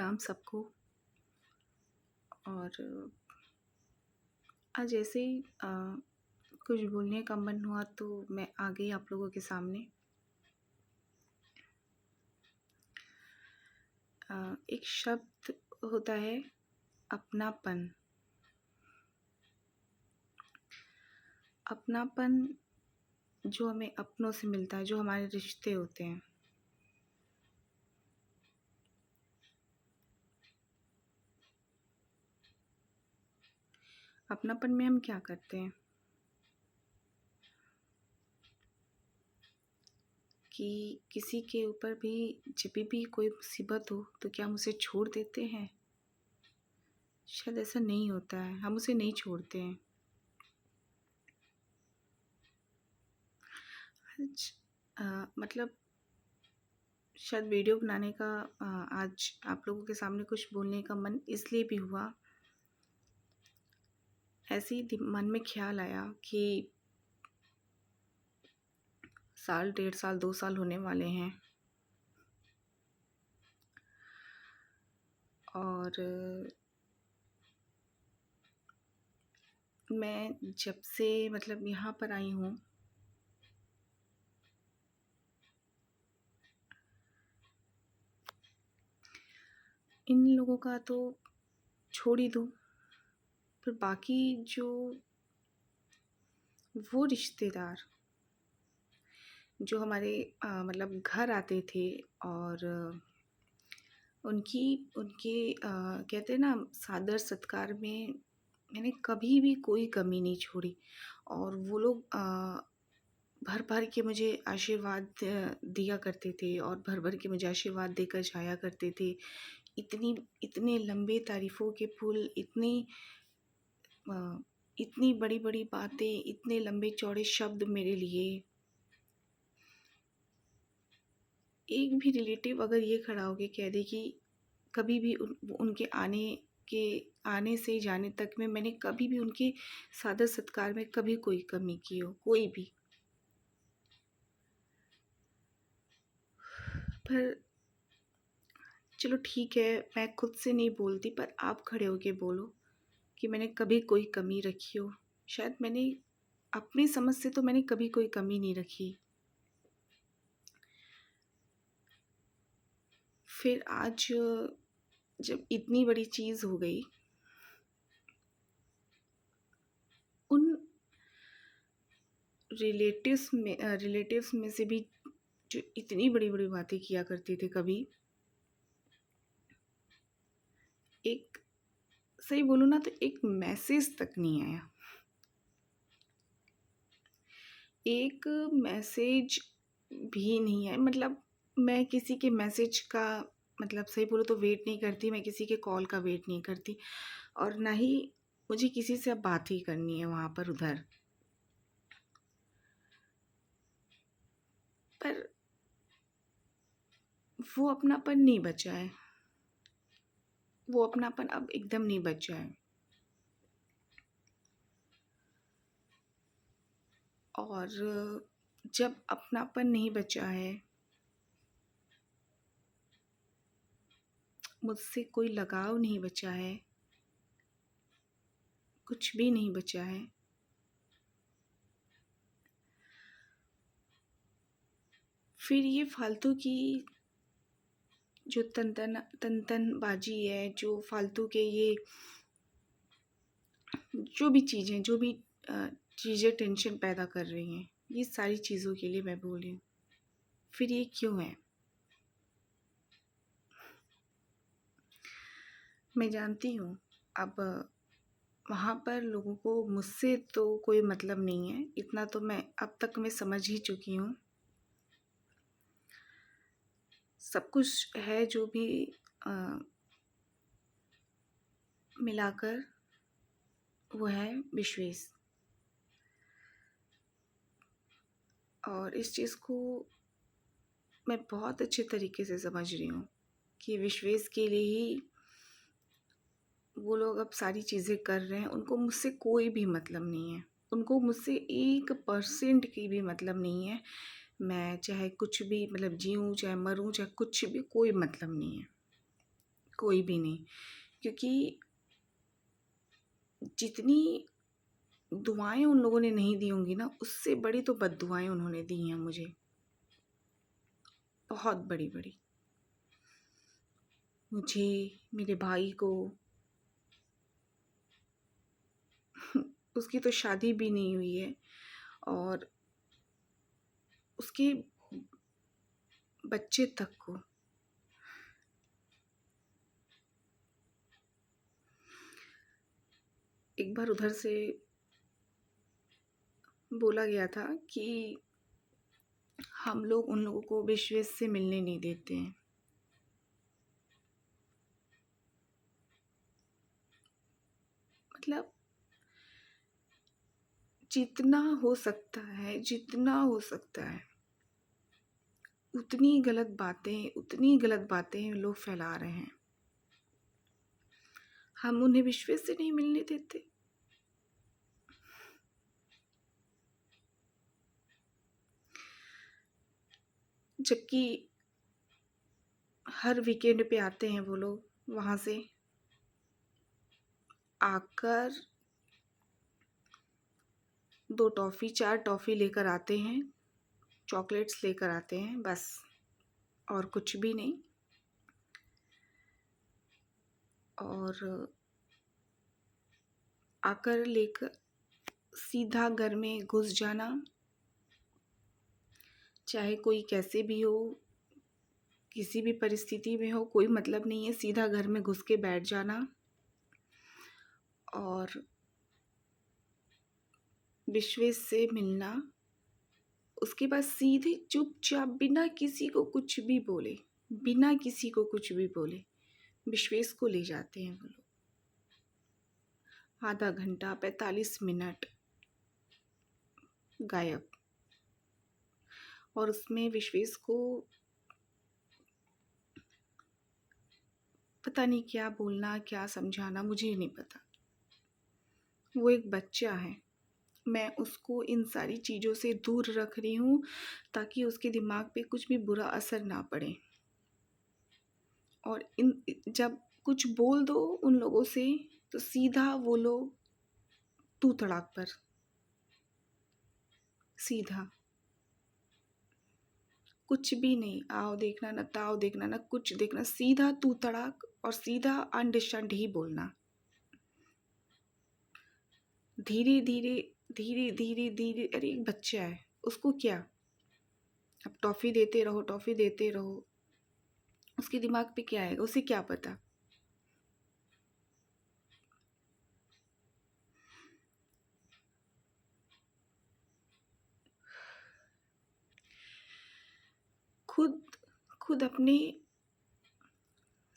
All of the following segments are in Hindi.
प्रणाम सबको। और आज ऐसे ही कुछ बोलने का मन हुआ तो मैं आ गई आप लोगों के सामने। एक शब्द होता है अपनापन। अपनापन जो हमें अपनों से मिलता है, जो हमारे रिश्ते होते हैं। अपनापन में हम क्या करते हैं कि किसी के ऊपर भी जब भी कोई मुसीबत हो तो क्या हम उसे छोड़ देते हैं? शायद ऐसा नहीं होता है, हम उसे नहीं छोड़ते हैं। आज मतलब शायद वीडियो बनाने का आज आप लोगों के सामने कुछ बोलने का मन इसलिए भी हुआ। ऐसे ही मन में ख्याल आया कि साल, 1.5 साल, 2 साल होने वाले हैं और मैं जब से मतलब यहाँ पर आई हूँ, इन लोगों का तो छोड़ ही दो, पर बाकी जो वो रिश्तेदार जो हमारे मतलब घर आते थे और उनकी उनके कहते हैं ना सादर सत्कार में मैंने कभी भी कोई कमी नहीं छोड़ी। और वो लोग भर भर के मुझे आशीर्वाद दिया करते थे और भर भर के मुझे आशीर्वाद देकर जाया करते थे। इतने लंबे तारीफ़ों के पुल, अ, इतनी बड़ी बड़ी बातें, इतने लंबे चौड़े शब्द मेरे लिए। एक भी रिलेटिव अगर ये खड़ा होके कह दे कि कभी भी उनके के आने से जाने तक में मैंने कभी भी उनके सादर सत्कार में कभी कोई कमी की हो, कोई भी। पर चलो ठीक है, मैं खुद से नहीं बोलती, पर आप खड़े होके बोलो कि मैंने कभी कोई कमी रखी हो। शायद मैंने अपनी समझ से तो मैंने कभी कोई कमी नहीं रखी। फिर आज जब इतनी बड़ी चीज़ हो गई, उन रिलेटिव्स में से भी जो इतनी बड़ी बड़ी बातें किया करते थे, कभी एक सही बोलूँ ना तो एक मैसेज तक नहीं आया। एक मैसेज भी नहीं है, मतलब मैं किसी के मैसेज का मतलब सही बोलूँ तो वेट नहीं करती, मैं किसी के कॉल का वेट नहीं करती और ना ही मुझे किसी से अब बात ही करनी है वहाँ पर उधर। पर वो अपनापन नहीं बचा है, वो अपनापन अब एकदम नहीं बचा है। और जब अपनापन नहीं बचा है, मुझसे कोई लगाव नहीं बचा है, कुछ भी नहीं बचा है, फिर ये फालतू की जो तन-तन बाजी है, जो फालतू के ये जो भी चीज़ें, जो भी चीज़ें टेंशन पैदा कर रही हैं, ये सारी चीज़ों के लिए मैं बोल रही हूँ। फिर ये क्यों है? मैं जानती हूँ अब वहाँ पर लोगों को मुझसे तो कोई मतलब नहीं है, इतना तो मैं अब तक मैं समझ ही चुकी हूँ। सब कुछ है जो भी अ, मिलाकर वो है विश्वेश। और इस चीज़ को मैं बहुत अच्छे तरीके से समझ रही हूँ कि विश्वेश के लिए ही वो लोग अब सारी चीज़ें कर रहे हैं। उनको मुझसे कोई भी मतलब नहीं है, उनको मुझसे 1% की भी मतलब नहीं है। मैं चाहे कुछ भी मतलब जीऊँ, चाहे मरूँ, चाहे कुछ भी, कोई मतलब नहीं है, कोई भी नहीं, क्योंकि जितनी दुआएं उन लोगों ने नहीं दी होंगी ना, उससे बड़ी तो बद्दुआएं उन्होंने दी हैं मुझे, बहुत बड़ी बड़ी। मुझे, मेरे भाई को, उसकी तो शादी भी नहीं हुई है, और उसके बच्चे तक को। एक बार उधर से बोला गया था कि हम लोग उन लोगों को विश्वेश से मिलने नहीं देते हैं। मतलब जितना हो सकता है, जितना हो सकता है, उतनी गलत बातें लोग फैला रहे हैं। हम उन्हें विश्वेश से नहीं मिलने देते। जबकि हर वीकेंड पे आते हैं वो लोग, वहाँ से आकर 2 टॉफ़ी 4 टॉफ़ी लेकर आते हैं, चॉकलेट्स लेकर आते हैं, बस, और कुछ भी नहीं। और आकर लेकर सीधा घर में घुस जाना, चाहे कोई कैसे भी हो, किसी भी परिस्थिति में हो, कोई मतलब नहीं है, सीधा घर में घुस के बैठ जाना और विश्वेश से मिलना। उसके बाद सीधे चुपचाप बिना किसी को कुछ भी बोले, बिना किसी को कुछ भी बोले विश्वेश को ले जाते हैं वो लोग। आधा घंटा 45 मिनट गायब। और उसमें विश्वेश को पता नहीं क्या बोलना, क्या समझाना, मुझे नहीं पता। वो एक बच्चा है, मैं उसको इन सारी चीज़ों से दूर रख रही हूँ ताकि उसके दिमाग पे कुछ भी बुरा असर ना पड़े। और इन जब कुछ बोल दो उन लोगों से तो सीधा वो लोग तू तड़ाक पर, सीधा कुछ भी नहीं, आओ देखना ना, ताओ देखना ना, कुछ देखना, सीधा तू तड़ाक और सीधा अनडिस्टर्ब ही बोलना। धीरे धीरे धीरे धीरे धीरे, अरे एक बच्चा है, उसको क्या, अब टॉफ़ी देते रहो, टॉफ़ी देते रहो, उसके दिमाग पे क्या आएगा, उसे क्या पता। खुद खुद अपने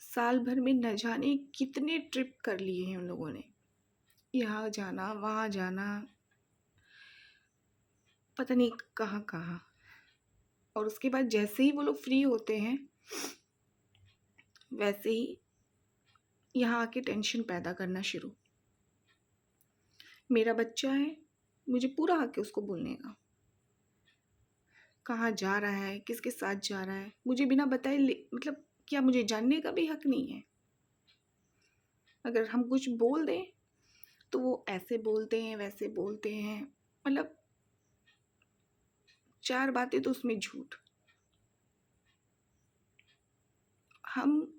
साल भर में न जाने कितने ट्रिप कर लिए हैं उन लोगों ने, यहाँ जाना वहाँ जाना, पता नहीं कहाँ कहाँ। और उसके बाद जैसे ही वो लोग फ्री होते हैं वैसे ही यहाँ आके टेंशन पैदा करना शुरू। मेरा बच्चा है, मुझे पूरा हक है उसको बोलने का, कहाँ जा रहा है, किसके साथ जा रहा है, मुझे बिना बताए मतलब क्या मुझे जानने का भी हक नहीं है। अगर हम कुछ बोल दें तो वो ऐसे बोलते हैं, वैसे बोलते हैं, मतलब 4 बातें तो उसमें झूठ। हम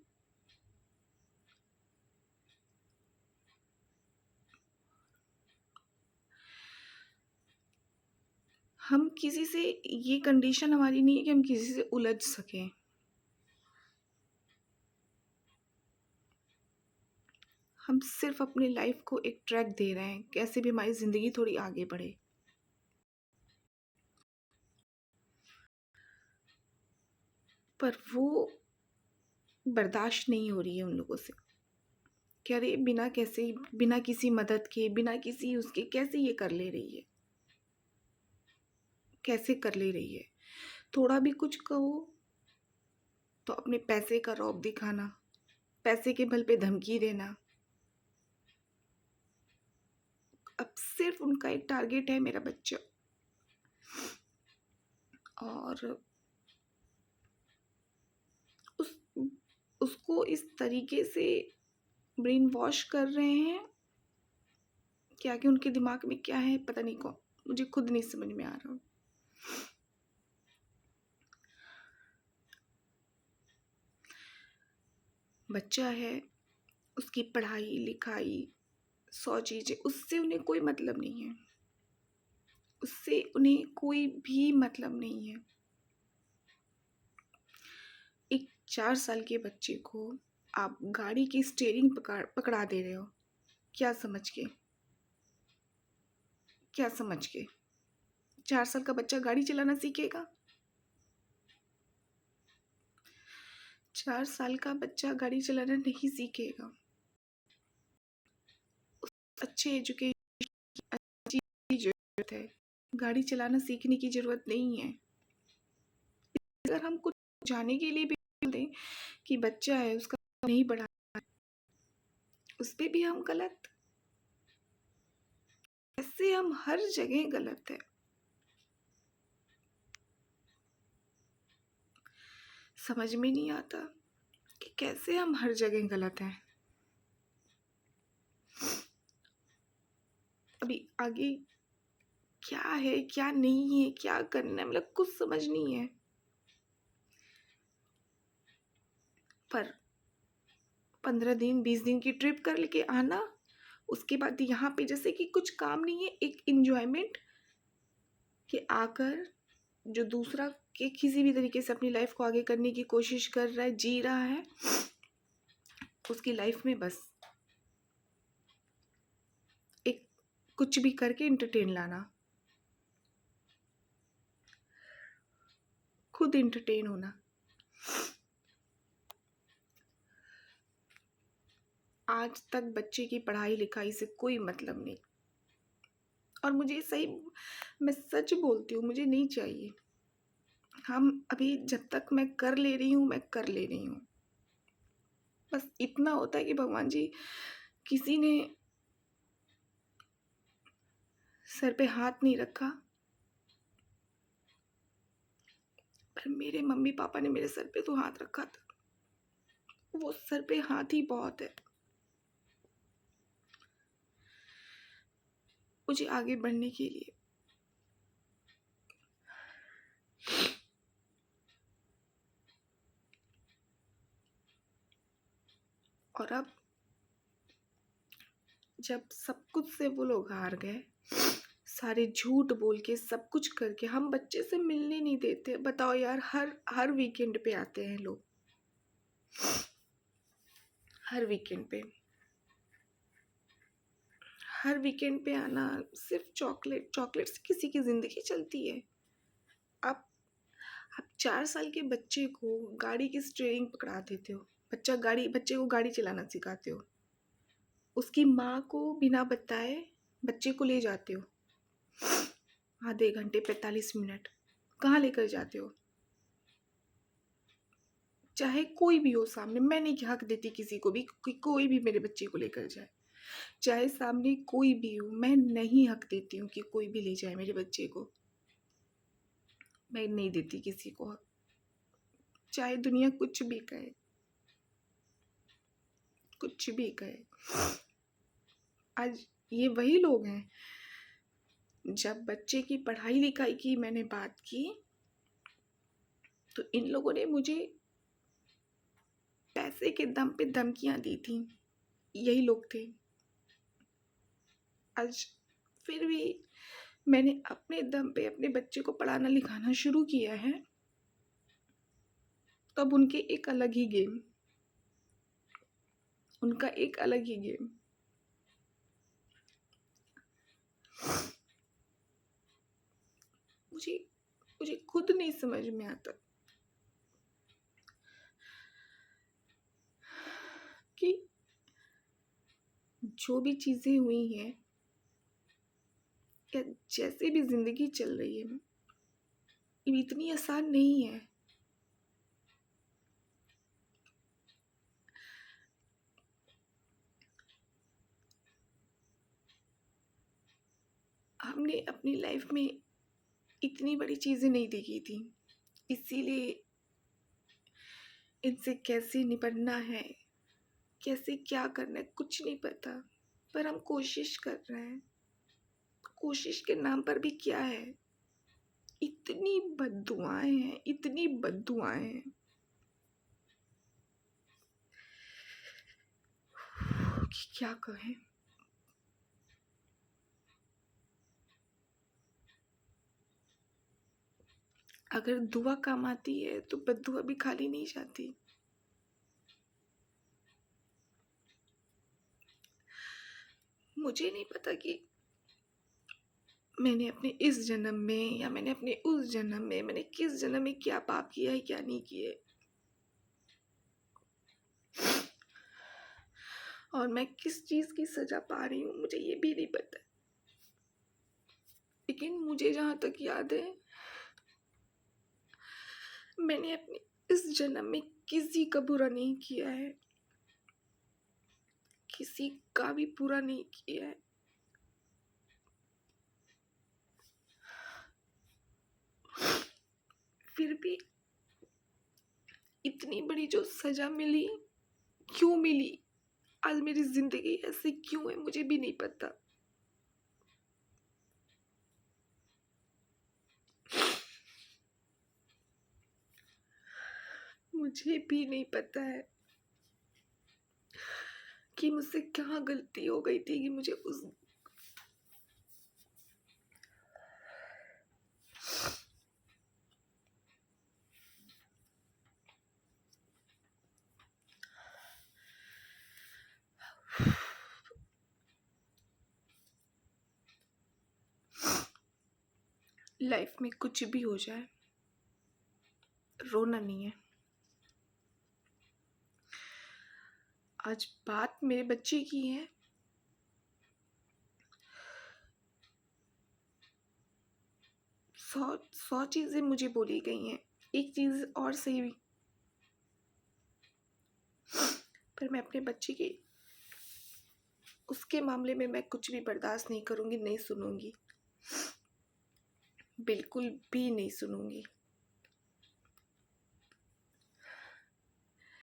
हम किसी से, ये कंडीशन हमारी नहीं है कि हम किसी से उलझ सकें। हम सिर्फ अपनी लाइफ को एक ट्रैक दे रहे हैं, कैसे भी हमारी ज़िंदगी थोड़ी आगे बढ़े। पर वो बर्दाश्त नहीं हो रही है उन लोगों से कि अरे बिना कैसे, बिना किसी मदद के, बिना किसी उसके कैसे ये कर ले रही है, कैसे कर ले रही है। थोड़ा भी कुछ कहो तो अपने पैसे का रौब दिखाना, पैसे के बल पे धमकी देना। अब सिर्फ उनका एक टारगेट है, मेरा बच्चा। और उस उसको इस तरीके से ब्रेन वॉश कर रहे हैं कि आगे उनके दिमाग में क्या है पता नहीं, कौन, मुझे खुद नहीं समझ में आ रहा। बच्चा है, उसकी पढ़ाई लिखाई 100 चीज़ें, उससे उन्हें कोई मतलब नहीं है, उससे उन्हें कोई भी मतलब नहीं है। एक 4 साल के बच्चे को आप गाड़ी की स्टीयरिंग पकड़ा दे रहे हो, क्या समझ के? क्या समझ के? 4 साल का बच्चा गाड़ी चलाना सीखेगा? 4 साल का बच्चा गाड़ी चलाना नहीं सीखेगा। अच्छे एजुकेशन की अच्छी ज़रूरत है, गाड़ी चलाना सीखने की ज़रूरत नहीं है। अगर हम कुछ जाने के लिए भी बोल दें कि बच्चा है, उसका नहीं बढ़ा, उस पे भी हम गलत। ऐसे हम हर जगह गलत है। समझ में नहीं आता कि कैसे हम हर जगह गलत हैं। अभी आगे क्या है क्या नहीं है, क्या करना है, मतलब कुछ समझ नहीं है। पर 15 दिन 20 दिन की ट्रिप कर लेके आना, उसके बाद यहाँ पे जैसे कि कुछ काम नहीं है, एक इंजॉयमेंट कि आकर जो दूसरा के किसी भी तरीके से अपनी लाइफ को आगे करने की कोशिश कर रहा है, जी रहा है, उसकी लाइफ में बस एक कुछ भी करके इंटरटेन लाना, खुद इंटरटेन होना। आज तक बच्चे की पढ़ाई लिखाई से कोई मतलब नहीं, और मुझे सही, मैं सच बोलती हूँ, मुझे नहीं चाहिए। हम अभी जब तक मैं कर ले रही हूँ, मैं कर ले रही हूँ। बस इतना होता है कि भगवान जी, किसी ने सर पे हाथ नहीं रखा, पर मेरे मम्मी पापा ने मेरे सर पे तो हाथ रखा था। वो सर पे हाथ ही बहुत है मुझे आगे बढ़ने के लिए। और अब जब सब कुछ से वो लोग हार गए, सारे झूठ बोल के सब कुछ करके, हम बच्चे से मिलने नहीं देते। बताओ यार, हर हर वीकेंड पे आते हैं लोग, हर वीकेंड पे, हर वीकेंड पे आना, सिर्फ चॉकलेट, चॉकलेट से किसी की ज़िंदगी चलती है? आप आप 4 साल के बच्चे को गाड़ी की स्टीयरिंग पकड़ा देते हो, बच्चे को गाड़ी चलाना सिखाते हो, उसकी माँ को बिना बताए बच्चे को ले जाते हो, आधे घंटे 45 मिनट कहाँ लेकर जाते हो? चाहे कोई भी हो सामने, मैं नहीं हक देती किसी को भी कि कोई भी मेरे बच्चे को लेकर जाए, चाहे सामने कोई भी हो, मैं नहीं हक देती हूँ कि कोई भी ले जाए मेरे बच्चे को, मैं नहीं देती किसी को हक, चाहे दुनिया कुछ भी कहे, कुछ भी कहे। आज ये वही लोग हैं, जब बच्चे की पढ़ाई लिखाई की मैंने बात की, तो इन लोगों ने मुझे पैसे के दम पे धमकियां दी थी। यही लोग थे। आज फिर भी मैंने अपने दम पे अपने बच्चे को पढ़ाना लिखाना शुरू किया है, तब उनके एक अलग ही गेम, उनका एक अलग ही गेम। मुझे मुझे खुद नहीं समझ में आता कि जो भी चीज़ें हुई हैं या जैसे भी ज़िंदगी चल रही है, ये इतनी आसान नहीं है। हमने अपनी लाइफ में इतनी बड़ी चीज़ें नहीं देखी थी, इसीलिए इनसे कैसे निपटना है, कैसे क्या करना है, कुछ नहीं पता। पर हम कोशिश कर रहे हैं। कोशिश के नाम पर भी क्या है, इतनी बद्दुआएं हैं, इतनी बद्दुआएं हैं कि क्या कहें। अगर दुआ काम आती है तो बद्दुआ भी खाली नहीं जाती। मुझे नहीं पता कि मैंने अपने इस जन्म में या मैंने अपने उस जन्म में, मैंने किस जन्म में क्या पाप किया है, क्या नहीं किया है, और मैं किस चीज की सजा पा रही हूँ, मुझे ये भी नहीं पता। लेकिन मुझे जहां तक याद है, मैंने अपने इस जन्म में किसी का बुरा नहीं किया है, किसी का भी बुरा नहीं किया है। फिर भी इतनी बड़ी जो सजा मिली, क्यों मिली, आज मेरी जिंदगी ऐसी क्यों है, मुझे भी नहीं पता। मुझे भी नहीं पता है कि मुझसे क्या गलती हो गई थी कि मुझे उस लाइफ में कुछ भी हो जाए, रोना नहीं है। आज बात मेरे बच्चे की है, 100 चीजें मुझे बोली गई हैं, एक चीज और सही हुई, पर मैं अपने बच्चे की उसके मामले में मैं कुछ भी बर्दाश्त नहीं करूंगी, नहीं सुनूंगी, बिल्कुल भी नहीं सुनूंगी।